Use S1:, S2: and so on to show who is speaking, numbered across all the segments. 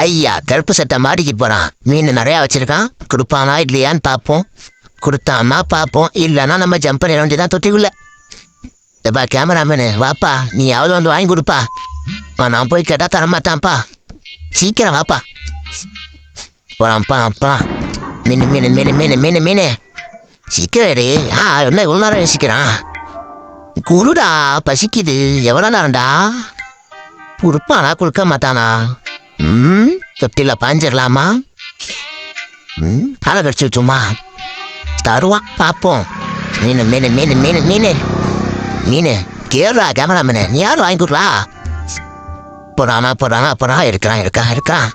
S1: ஐயா கருப்பு சட்டை மாட்டிக்கிட்டு போறான். மீன் நிறையா வச்சிருக்கான். கொடுப்பானா இல்லையான்னு பார்ப்போம். கொடுத்தான்னா பார்ப்போம், இல்லைன்னா நம்ம ஜம்ப் பண்ண வேண்டியதான் தொட்டிக்குள்ள. எப்பா கேமராமேனு வாப்பா, நீ யாவது வந்து வாங்கி கொடுப்பா. நான் போய் கேட்டா தரமாட்டான்ப்பா. சீக்கிரம் வாப்பா. போறான்ப்பா அப்பா. மீன் மீன் மீன் மீன் மீன் மீன் சீக்கிரம் என்ன இவ்வளோ நேரம் யோசிக்கிறான். குருடா பசிக்குது. எவ்வளோ நேரம்டா? கொடுப்பானா கொடுக்க மாட்டானா? தொட்டில பாஞ்சிடலாமா? காலை கடிச்சு வச்சுமா தருவான் பார்ப்போம். மீன் மீன் மீன் மீன் மீன் மீன் கேடுறா கேமராமேனு, நீ யாரும் வாங்கி கொடுறா. போறானா போறானா போறா. இருக்கான்.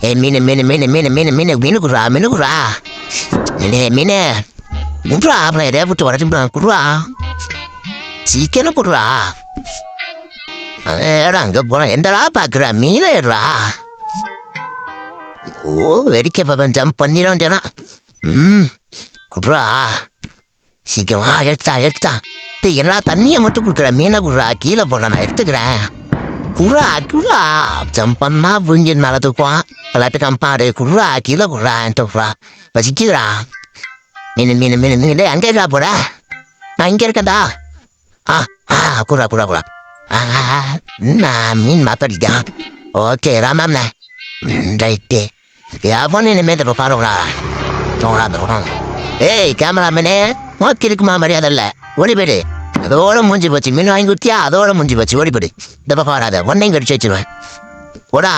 S1: மீன் மீன் மீன் மீன் மீன் மீன் மீன் குடுறா மீன் குடுறா. அப்புறம் எதையா விட்டு உடச்சு குடுறா. சீக்கிரம் குடுறா. அங்க போறான். எந்தடா பாக்குறா? மீனை ஏடுறா. ஓ வெடிக்க பாப்பேன். ஜம்ப் பண்ணிடும் ஜனா. குடுறா சீக்கிரமா. எடுத்தான். எல்லா தண்ணியை மட்டும் கொடுக்குற. மீனை குடுறா. கீழே போடுறா, நான் எடுத்துக்கிறேன். குடுறா. ஜம்ப் பண்ணா புரிஞ்சின் மேலே தூக்குவான். விளையாட்டு கம்பாடு. குடுறா கீழே குடுறா. குடுறா வசிக்குதுடா. மீன் மீன் மீன் மீன் அங்கே இருக்கா போட. நான் இங்கே இருக்கேன்டா. குடுறா. மீன் மாத்தாடிட்டான். ஓகே ராமாம்ண்ணே. ரைட்டு எவன் இனிமேல் பாருங்களா. ஏய் கேமராமேனே, நோக்கி இருக்குமா மரியாதை இல்லை. ஓடிப்போடு. அதோட மூஞ்சி போச்சு. மீன் வாங்கி கொடுத்தியா? அதோட மூஞ்சி போச்சு. ஓடிப்போடு. இந்த பக்கம் வராத. ஒன்னையும் கடிச்சு வச்சிருவேன். போடா.